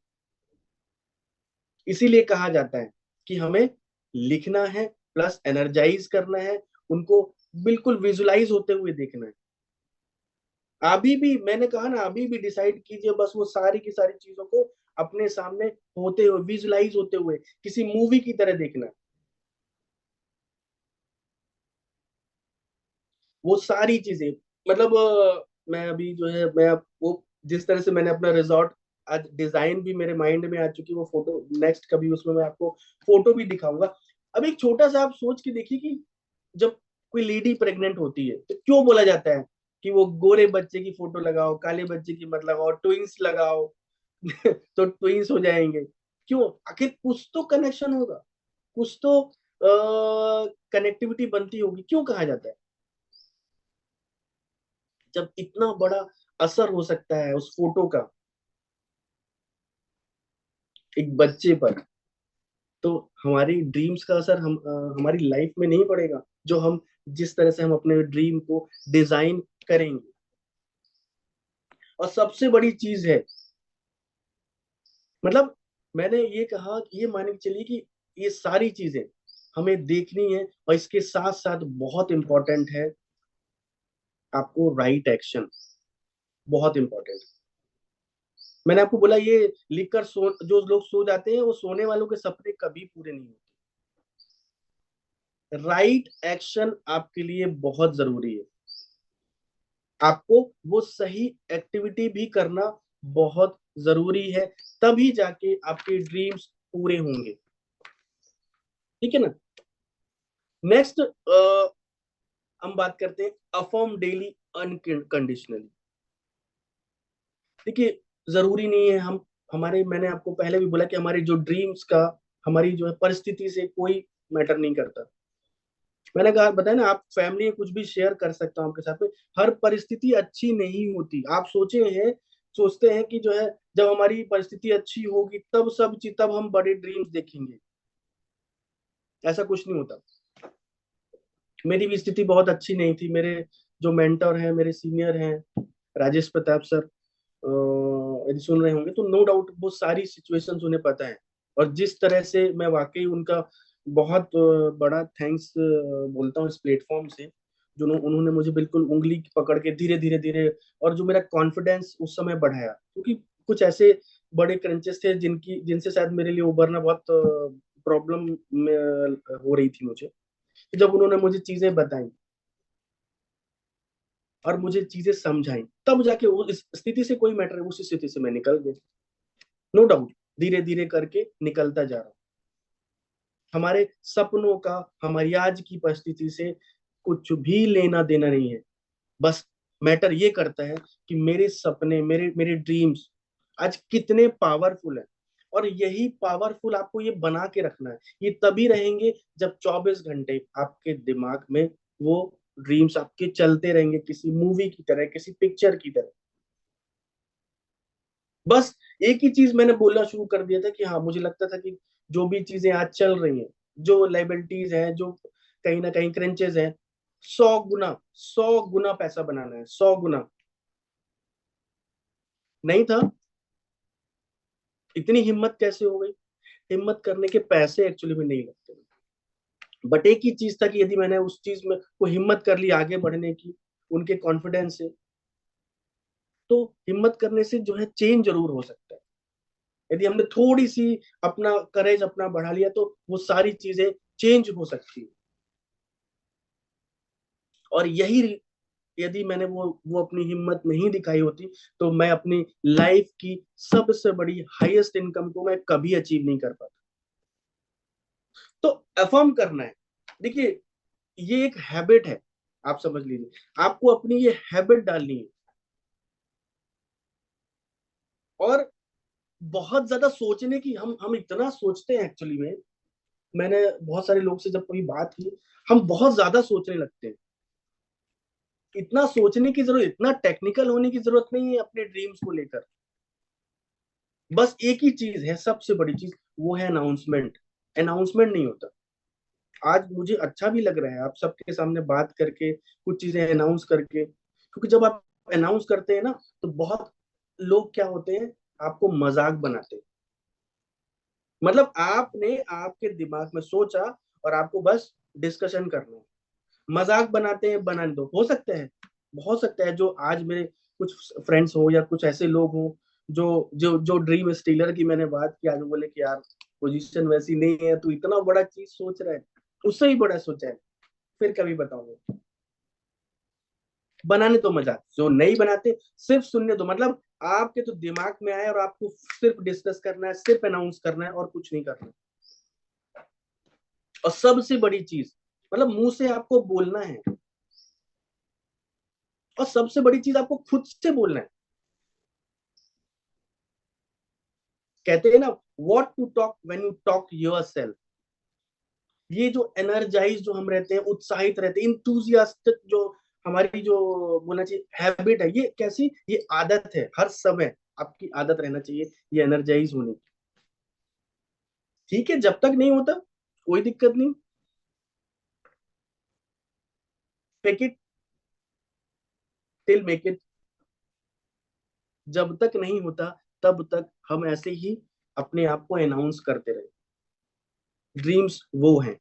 इसीलिए कहा जाता है कि हमें लिखना है प्लस एनर्जाइज करना है, उनको बिल्कुल विजुलाइज होते हुए देखना है। अभी भी मैंने कहा ना, अभी भी डिसाइड कीजिए, बस वो सारी की सारी चीजों को अपने सामने होते हुए, विजुलाइज होते हुए, किसी मूवी की तरह देखना है। वो सारी चीजें, मतलब मैं अभी जो है, मैं वो जिस तरह से मैंने अपना रिजॉर्ट आज डिजाइन भी मेरे माइंड में आ चुकी है, वो फोटो नेक्स्ट कभी उसमें मैं आपको फोटो भी दिखाऊंगा। अब एक छोटा सा आप सोच के देखिए कि जब कोई लेडी प्रेग्नेंट होती है तो क्यों बोला जाता है कि वो गोरे बच्चे की फोटो लगाओ, काले बच्चे की मत लगाओ, ट्विंस लगाओ तो ट्विंस हो जाएंगे। क्यों? आखिर कुछ तो कनेक्शन होगा, कुछ तो कनेक्टिविटी बनती होगी, क्यों कहा जाता है? जब इतना बड़ा असर हो सकता है उस फोटो का एक बच्चे पर, तो हमारी ड्रीम्स का असर हमारी लाइफ में नहीं पड़ेगा, जो हम जिस तरह से हम अपने ड्रीम को डिजाइन करेंगे। और सबसे बड़ी चीज है, मतलब मैंने ये कहा कि ये मान के चलिए कि ये सारी चीजें हमें देखनी है, और इसके साथ साथ बहुत इंपॉर्टेंट है आपको राइट एक्शन, बहुत इंपॉर्टेंट। मैंने आपको बोला ये लिखकर जो लोग सो जाते हैं वो सोने वालों के सपने कभी पूरे नहीं होते। राइट एक्शन आपके लिए बहुत जरूरी है। आपको वो सही एक्टिविटी भी करना बहुत जरूरी है, तभी जाके आपके ड्रीम्स पूरे होंगे। ठीक है ना? नेक्स्ट हम बात करते हैं अफर्म डेली अनकंडीशनली। देखिए, जरूरी नहीं है हम हमारे, मैंने आपको पहले भी बोला कि हमारे जो ड्रीम्स का हमारी जो है परिस्थिति से कोई मैटर नहीं करता। मैंने कहा बताया ना, आप फैमिली में कुछ भी शेयर कर सकता हूँ आपके साथ में। हर परिस्थिति अच्छी नहीं होती। आप सोचते हैं कि जो है जब हमारी परिस्थिति अच्छी होगी तब सब चीज, तब हम बड़े ड्रीम्स देखेंगे। ऐसा कुछ नहीं होता। मेरी भी स्थिति बहुत अच्छी नहीं थी। मेरे जो मेंटर हैं, मेरे सीनियर हैं, राजेश प्रताप सर, यदि सुन रहे होंगे तो नो डाउट वो सारी सिचुएशंस उन्हें पता है। और जिस तरह से मैं वाकई उनका बहुत बड़ा थैंक्स बोलता हूँ इस प्लेटफॉर्म से, जो उन्होंने मुझे बिल्कुल उंगली पकड़ के धीरे धीरे धीरे, और जो मेरा कॉन्फिडेंस उस समय बढ़ाया, क्योंकि कुछ ऐसे बड़े क्रंचेस थे जिनसे शायद मेरे लिए उबरना बहुत प्रॉब्लम में हो रही थी मुझे। जब उन्होंने मुझे चीजें बताई और मुझे चीजें समझाई, तब जाके वो इस स्थिति से कोई मैटर, उस स्थिति से मैं निकल गया। नो डाउट धीरे धीरे करके निकलता जा रहा हूँ। हमारे सपनों का हमारी आज की परिस्थिति से कुछ भी लेना देना नहीं है। बस मैटर ये करता है कि मेरे सपने, मेरे मेरे ड्रीम्स आज कितने पावरफुल है। और यही पावरफुल आपको ये बना के रखना है। ये तभी रहेंगे जब 24 घंटे आपके दिमाग में वो ड्रीम्स आपके चलते रहेंगे, किसी मूवी की तरह, किसी पिक्चर की तरह। बस एक ही चीज मैंने बोलना शुरू कर दिया था कि हाँ, मुझे लगता था कि जो भी चीजें आज चल रही हैं, जो लाइबिलिटीज हैं, जो कहीं ना कहीं क्रंचेस हैं, 100 गुना, 100 गुना पैसा बनाना है, 100 गुना। नहीं था। इतनी हिम्मत कैसे हो गई? हिम्मत करने के पैसे एक्चुअली में नहीं लगते। बट एक ही चीज था कि यदि मैंने उस चीज में को हिम्मत कर ली आगे बढ़ने की, उनके कॉन्फिडेंस से, तो हिम्मत करने से जो है चेंज जरूर हो सकता है। यदि हमने थोड़ी सी अपना करेज अपना बढ़ा लिया तो वो सारी चीजें चेंज हो सकती है। और यही, यदि मैंने वो अपनी हिम्मत नहीं दिखाई होती तो मैं अपनी लाइफ की सबसे बड़ी हाईएस्ट इनकम को मैं कभी अचीव नहीं कर पाता। तो अफर्म करना है। देखिए ये एक हैबिट है, आप समझ लीजिए, आपको अपनी ये हैबिट डालनी है। और बहुत ज्यादा सोचने की, हम इतना सोचते हैं एक्चुअली में। मैंने बहुत सारे लोग से जब कोई बात की, हम बहुत ज्यादा सोचने लगते हैं। इतना सोचने की जरूरत, इतना टेक्निकल होने की जरूरत नहीं है अपने ड्रीम्स को लेकर। बस एक ही चीज है, सबसे बड़ी चीज, वो है अनाउंसमेंट। अनाउंसमेंट नहीं होता। आज मुझे अच्छा भी लग रहा है आप सबके सामने बात करके, कुछ चीजें अनाउंस करके, क्योंकि जब आप अनाउंस करते हैं ना, तो बहुत लोग क्या होते हैं, आपको मजाक बनाते हैं। मतलब आपने आपके दिमाग में सोचा और आपको बस डिस्कशन करना है। मजाक बनाते हैं, बनाने दो। हो सकता है जो आज मेरे कुछ फ्रेंड्स हो या कुछ ऐसे लोग हो, जो जो जो ड्रीम स्टीलर की मैंने बात की, आज वो बोले कि यार पोजीशन वैसी नहीं है, तू इतना बड़ा चीज सोच रहा है। उससे ही बड़ा सोचा है, फिर कभी बताऊंगा। बनाने तो मजाक, जो नहीं बनाते सिर्फ सुनने दो। मतलब आपके तो दिमाग में आए और आपको सिर्फ डिस्कस करना है, सिर्फ अनाउंस करना है और कुछ नहीं करना। और सबसे बड़ी चीज, मतलब मुंह से आपको बोलना है, और सबसे बड़ी चीज आपको खुद से बोलना है। कहते हैं ना, what to talk when you talk yourself. ये जो एनर्जाइज जो हम रहते हैं, उत्साहित रहते हैं, इंथुजियास्टिक जो हमारी जो बोलना चाहिए हैबिट है, ये कैसी, ये आदत है। हर समय आपकी आदत रहना चाहिए ये एनर्जाइज होने की। ठीक है, जब तक नहीं होता कोई दिक्कत नहीं, fake it till make it. जब तक नहीं होता तब तक हम ऐसे ही अपने आप को अनाउंस करते रहे। ड्रीम्स वो हैं।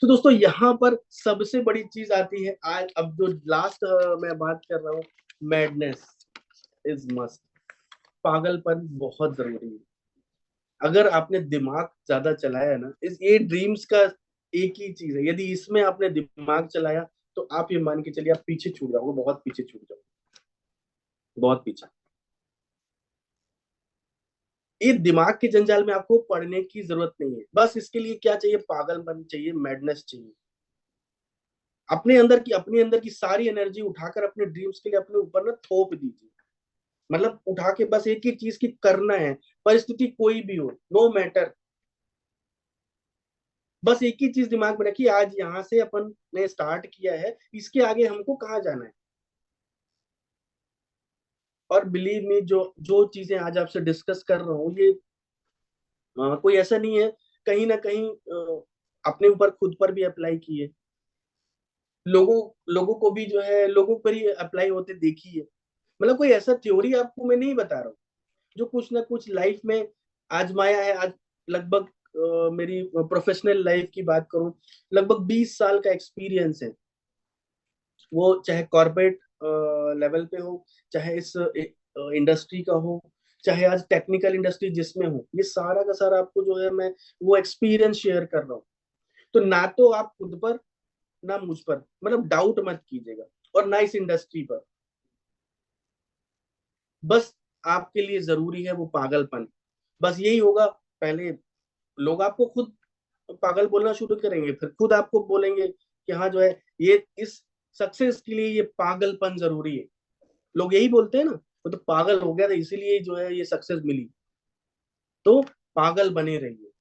तो दोस्तों यहाँ पर सबसे बड़ी चीज आती है आज, अब जो लास्ट मैं बात कर रहा हूँ, मैडनेस इज मस्ट। पागलपन बहुत जरूरी है। अगर आपने दिमाग ज्यादा चलाया ना, इस ये ड्रीम्स का एक ही चीज है, यदि इसमें आपने दिमाग चलाया, तो आप ये मान के चलिए आप पीछे छूट जाओगे, बहुत पीछे छूट जाओगे, बहुत पीछे। ये दिमाग के जंजाल में आपको पढ़ने की जरूरत नहीं है। बस इसके लिए क्या चाहिए, पागलपन चाहिए, मैडनेस चाहिए। अपने अंदर की सारी एनर्जी उठाकर अपने ड्रीम्स के लिए अपने ऊपर ना थोप दीजिए। मतलब उठा के बस एक ही चीज की करना है, परिस्थिति कोई भी हो, नो मैटर। बस एक ही चीज दिमाग में रखिए, आज यहाँ से अपन ने स्टार्ट किया है, इसके आगे हमको कहाँ जाना है। और बिलीव मी, जो जो चीजें आज आपसे डिस्कस कर रहा हूँ, ये कोई ऐसा नहीं है, कहीं ना कहीं अपने ऊपर खुद पर भी अप्लाई किए, लोगों लोगों को भी जो है, लोगों पर ही अप्लाई होते देखिए। मतलब कोई ऐसा थ्योरी आपको मैं नहीं बता रहा हूँ, जो कुछ ना कुछ लाइफ में आजमाया है। आज लगभग मेरी प्रोफेशनल लाइफ की बात करूं, लगभग 20 साल का एक्सपीरियंस है। वो चाहे कॉर्पोरेट लेवल पे हो, चाहे इस इंडस्ट्री का हो, चाहे आज टेक्निकल इंडस्ट्री जिसमें हो, ये सारा का सारा आपको जो है मैं वो एक्सपीरियंस शेयर कर रहा हूँ। तो ना तो आप खुद पर, ना मुझ पर मतलब डाउट मत कीजिएगा, और ना इस इंडस्ट्री पर। बस आपके लिए जरूरी है वो पागलपन। बस यही होगा, पहले लोग आपको खुद पागल बोलना शुरू करेंगे, फिर खुद आपको बोलेंगे कि हाँ जो है, ये इस सक्सेस के लिए ये पागलपन जरूरी है। लोग यही बोलते हैं ना, वो तो पागल हो गया था इसीलिए जो है ये सक्सेस मिली। तो पागल बने रहिए।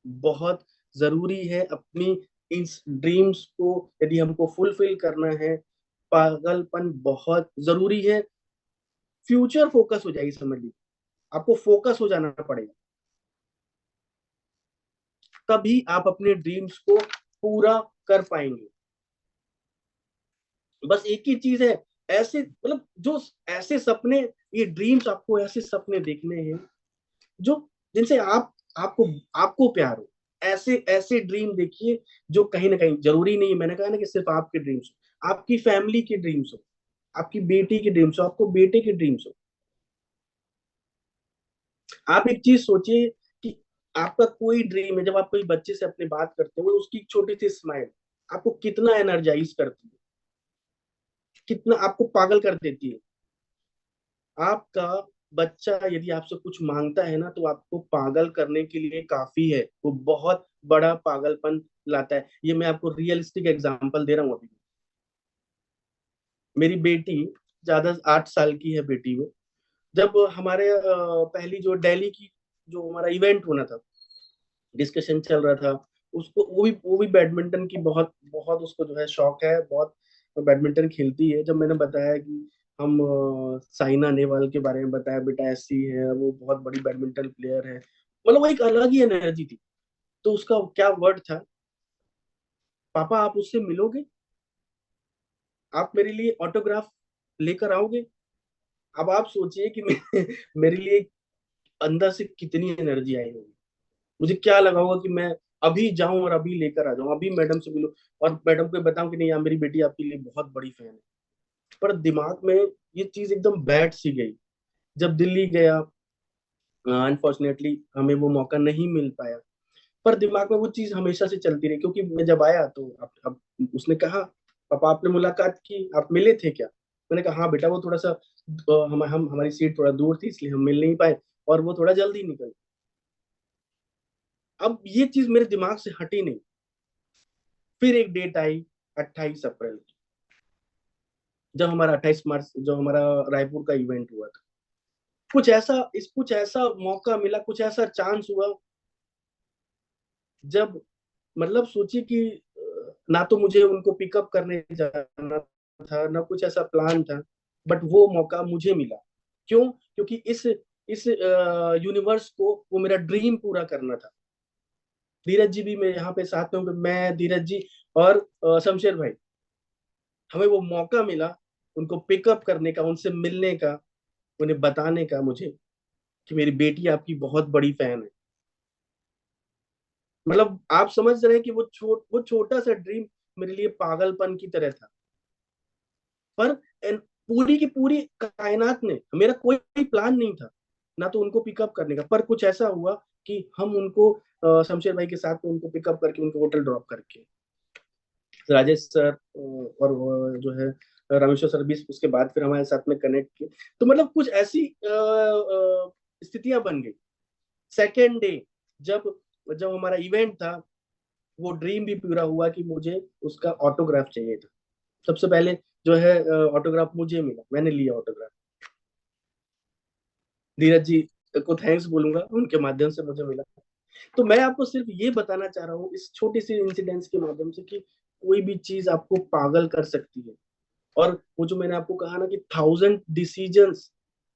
बहुत जरूरी है अपनी इस ड्रीम्स को, यदि हमको फुलफिल करना है, पागलपन बहुत जरूरी है। फ्यूचर फोकस हो जाएगी, समझ लीजिए, आपको फोकस हो जाना पड़ेगा, तभी आप अपने ड्रीम्स को पूरा कर पाएंगे। बस एक ही चीज है, ऐसे मतलब जो ऐसे सपने, ये ड्रीम्स आपको ऐसे सपने देखने हैं जो, जिनसे आपको आपको प्यार हो। ऐसे ऐसे ड्रीम देखिए जो कहीं ना कहीं, जरूरी नहीं, मैंने कहा ना कि सिर्फ आपके ड्रीम्स हो, आपकी फैमिली के ड्रीम्स हो, आपकी बेटी के ड्रीम्स हो, आपको बेटे के ड्रीम्स हो। आप एक चीज सोचिए कि आपका कोई ड्रीम है, जब आप कोई बच्चे से अपनी बात करते हो, उसकी छोटी सी स्माइल आपको कितना एनर्जाइज करती है, कितना आपको पागल कर देती है। आपका बच्चा यदि आपसे कुछ मांगता है ना, तो आपको पागल करने के लिए काफी है, वो बहुत बड़ा पागलपन लाता है। ये मैं आपको रियलिस्टिक एग्जांपल दे रहा हूँ अभी। मेरी बेटी, ज्यादा 8 साल की है बेटी वो, जब हमारे पहली जो दिल्ली की जो हमारा इवेंट होना था, डिस्कशन चल रहा था, उसको वो भी बैडमिंटन की बहुत बहुत उसको जो है शौक है, बहुत बैडमिंटन खेलती है। जब मैंने बताया कि हम साइना नेहवाल के बारे में बताया, बेटा ऐसी है, वो बहुत बड़ी बैडमिंटन प्लेयर है, मतलब वो एक अलग ही एनर्जी थी। तो उसका क्या वर्ड था, पापा आप उससे मिलोगे, आप मेरे लिए ऑटोग्राफ लेकर आओगे। अब आप सोचिए कि मेरे लिए अंदर से कितनी एनर्जी आई होगी, मुझे क्या लगा होगा कि मैं अभी जाऊं और अभी लेकर आ जाऊं, अभी मैडम से मिलूं और मैडम को बताऊं कि नहीं यार, मेरी बेटी आपके लिए बहुत बड़ी फैन है। पर दिमाग में ये चीज एकदम बैठ सी गई। जब दिल्ली गया, अनफॉर्चुनेटली हमें वो मौका नहीं मिल पाया, पर दिमाग में वो चीज हमेशा से चलती रही। क्योंकि मैं जब आया तो अब उसने कहा, पापा आपने मुलाकात की, आप मिले थे क्या? मैंने कहा हाँ बेटा, वो थोड़ा सा हम हमारी सीट थोड़ा दूर थी, इसलिए हम मिल नहीं पाए, और वो थोड़ा जल्दी निकल। अब ये चीज मेरे दिमाग से हटी नहीं। फिर एक डेट आई, 28 अप्रैल, जब हमारा 28 मार्च, जब हमारा रायपुर का इवेंट हुआ था। कुछ ऐसा मौका मिला, कुछ ऐसा चांस हुआ, जब मतलब सोचिए कि ना तो मुझे उनको पिकअप करने जाना था, ना कुछ ऐसा प्लान था, बट वो मौका मुझे मिला। क्यों? क्योंकि इस यूनिवर्स को वो मेरा ड्रीम पूरा करना था। धीरज जी भी मैं यहाँ पे साथ में हूँ, मैं, धीरज जी और शमशेर भाई, हमें वो मौका मिला उनको पिकअप करने का, उनसे मिलने का, उन्हें बताने का मुझे कि मेरी बेटी आपकी बहुत बड़ी फैन है। मतलब आप समझ रहे हैं कि वो छोटा सा ड्रीम मेरे लिए पागलपन की तरह था। पर पूरी की पूरी कायनात ने, मेरा कोई प्लान नहीं था ना तो उनको पिकअप करने का, पर कुछ ऐसा हुआ कि हम उनको शमशेर भाई के साथ में उनको पिकअप करके उनको होटल ड्रॉप करके, राजेश सर और जो है रामेश्वर सर भी उसके बाद फिर हमारे साथ में कनेक्ट किए। तो मतलब कुछ ऐसी स्थितियां बन गई। सेकेंड डे, जब जब हमारा इवेंट था, वो ड्रीम भी पूरा हुआ कि मुझे उसका ऑटोग्राफ चाहिए था। सबसे पहले जो है ऑटोग्राफ मुझे मिला, मैंने लिया ऑटोग्राफ। धीरज जी को थैंक्स बोलूंगा, उनके माध्यम से मुझे मिला। तो मैं आपको सिर्फ ये बताना चाह रहा हूँ इस छोटी सी इंसिडेंट्स के माध्यम से कि कोई भी चीज आपको पागल कर सकती है। और वो जो मैंने आपको कहा ना कि 1000 डिसीजंस,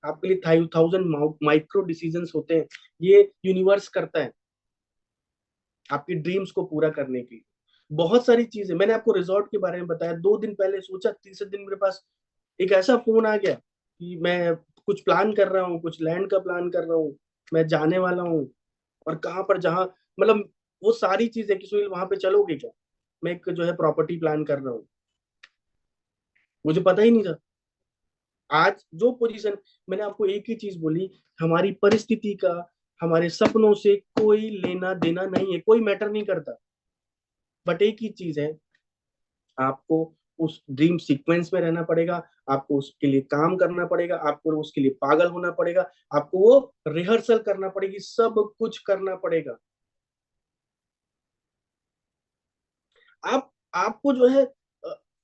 आपके लिए 1000 माइक्रो डिसीजंस होते हैं, ये यूनिवर्स करता है आपकी ड्रीम्स को पूरा करने की। बहुत सारी चीजें मैंने आपको रिजॉर्ट के बारे में बताया, 2 दिन पहले सोचा, तीसरे दिन मेरे पास एक ऐसा फोन आ गया कि मैं कुछ प्लान कर रहा हूँ, कुछ लैंड का प्लान कर रहा हूँ, मैं जाने वाला हूँ, और कहाँ पर, जहाँ मतलब वो सारी चीजें कि सुनील वहां पे चलोगे क्या, मैं एक जो है प्रॉपर्टी प्लान कर रहा हूँ, मुझे पता ही नहीं था। आज जो पोजीशन, मैंने आपको एक ही चीज बोली, हमारी परिस्थिति का हमारे सपनों से कोई लेना देना नहीं है, कोई मैटर नहीं करता। बट एक ही चीज है, आपको उस ड्रीम सीक्वेंस में रहना पड़ेगा, आपको उसके लिए काम करना पड़ेगा, आपको उसके लिए पागल होना पड़ेगा, आपको वो रिहर्सल करना पड़ेगी, सब कुछ करना पड़ेगा। आप आपको जो है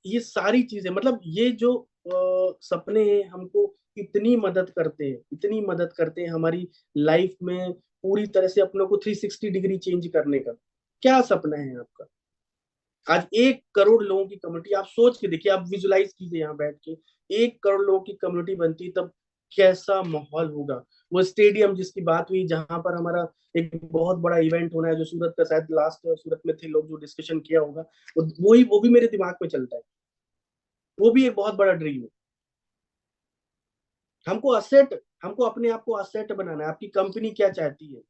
ये सारी चीजें, मतलब ये जो सपने हैं, हमको इतनी मदद करते हैं, इतनी मदद करते हैं हमारी लाइफ में पूरी तरह से अपनों को 360 डिग्री चेंज करने का। क्या सपना है आपका? आज 1 करोड़ लोगों की कम्युनिटी, आप सोच के देखिए, आप विजुलाइज कीजिए यहाँ बैठ के, 1 करोड़ लोगों की कम्युनिटी बनती तब कैसा माहौल होगा। वो स्टेडियम जिसकी बात हुई, जहां पर हमारा एक बहुत बड़ा इवेंट होना है, जो सूरत का, शायद लास्ट सूरत में थे लोग जो डिस्कशन किया होगा, वो भी मेरे दिमाग में चलता है। वो भी एक बहुत बड़ा ड्रीम है। हमको असेट, हमको अपने आप को असेट बनाना है। आपकी कंपनी क्या चाहती है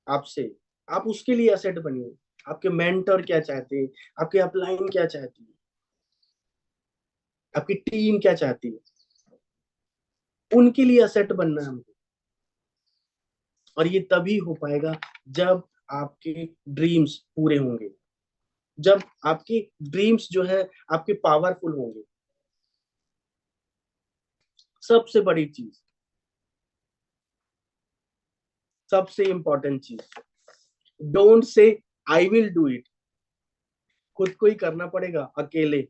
आपसे, आप उसके लिए असेट बनिए। आपके मेंटर क्या चाहते हैं, आपके अपलाइन क्या चाहती है, आपकी टीम क्या चाहती है, उनके लिए असेट बनना है हमको। और ये तभी हो पाएगा जब आपके ड्रीम्स पूरे होंगे, जब आपकी ड्रीम्स जो है आपके पावरफुल होंगे। सबसे बड़ी चीज, सबसे इंपॉर्टेंट चीज, don't say I will do it, खुद को ही करना पड़ेगा अकेले,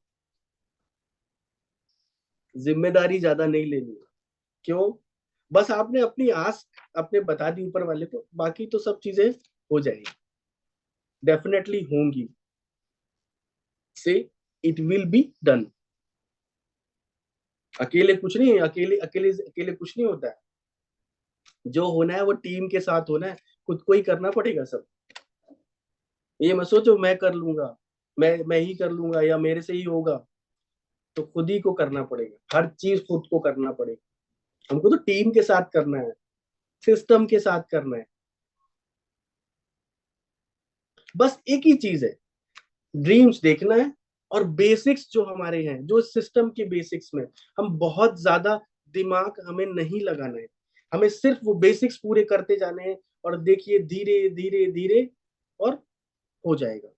जिम्मेदारी ज्यादा नहीं लेनी। क्यों? बस आपने अपनी आस अपने बता दी ऊपर वाले को, बाकी तो सब चीजें हो जाएगी, डेफिनेटली होंगी, से इट विल बी डन। अकेले कुछ नहीं है, अकेले अकेले अकेले कुछ नहीं होता है, जो होना है वो टीम के साथ होना है, खुद को ही करना पड़ेगा सब। ये मत सोचो मैं कर लूंगा, मैं ही कर लूंगा या मेरे से ही होगा, तो खुद ही को करना पड़ेगा, हर चीज खुद को करना पड़ेगा। हमको तो टीम के साथ करना है, सिस्टम के साथ करना है। बस एक ही चीज है, ड्रीम्स देखना है, और बेसिक्स जो हमारे हैं, जो सिस्टम के बेसिक्स में हम बहुत ज्यादा दिमाग हमें नहीं लगाना है, हमें सिर्फ वो बेसिक्स पूरे करते जाने हैं, और देखिए धीरे धीरे धीरे और हो जाएगा।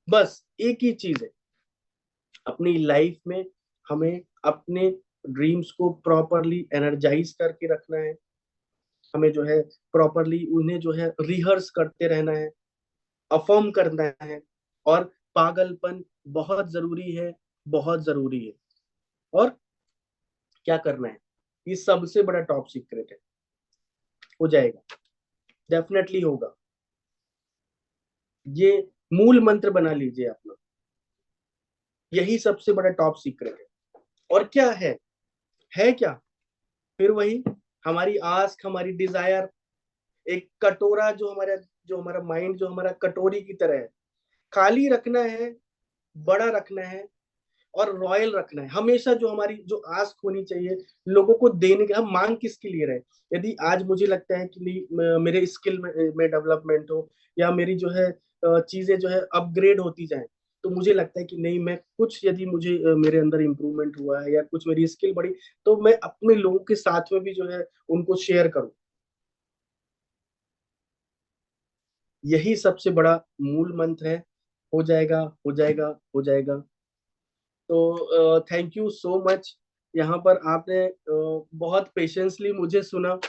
बस एक ही चीज है, अपनी लाइफ में हमें अपने ड्रीम्स को प्रॉपरली एनर्जाइज करके रखना है, हमें जो है प्रॉपरली उन्हें जो है रिहर्स करते रहना है, अफर्म करना है। और पागलपन बहुत जरूरी है, बहुत जरूरी है। और क्या करना है, ये सबसे बड़ा टॉप सीक्रेट है, हो जाएगा, डेफिनेटली होगा। ये मूल मंत्र बना लीजिए अपना, यही सबसे बड़ा टॉप सीक्रेट है। और क्या है क्या? फिर वही हमारी आस्क, हमारी डिजायर, एक कटोरा, जो हमारा माइंड जो हमारा कटोरी की तरह है, खाली रखना है, बड़ा रखना है, और रॉयल रखना है। हमेशा जो हमारी जो आस्क होनी चाहिए लोगों को देने के, हम मांग किसके लिए रहे? यदि आज मुझे लगता है कि नहीं, मेरे स्किल में डेवलपमेंट हो, या मेरी जो है चीजें जो है अपग्रेड होती जाए, तो मुझे लगता है कि नहीं, मैं कुछ, यदि मुझे मेरे अंदर इंप्रूवमेंट हुआ है या कुछ मेरी स्किल बढ़ी, तो मैं अपने लोगों के साथ में भी जो है उनको शेयर करूं। यही सबसे बड़ा मूल मंत्र है। हो जाएगा, हो जाएगा, हो जाएगा। तो थैंक यू सो मच, यहाँ पर आपने बहुत पेशेंसली मुझे सुना,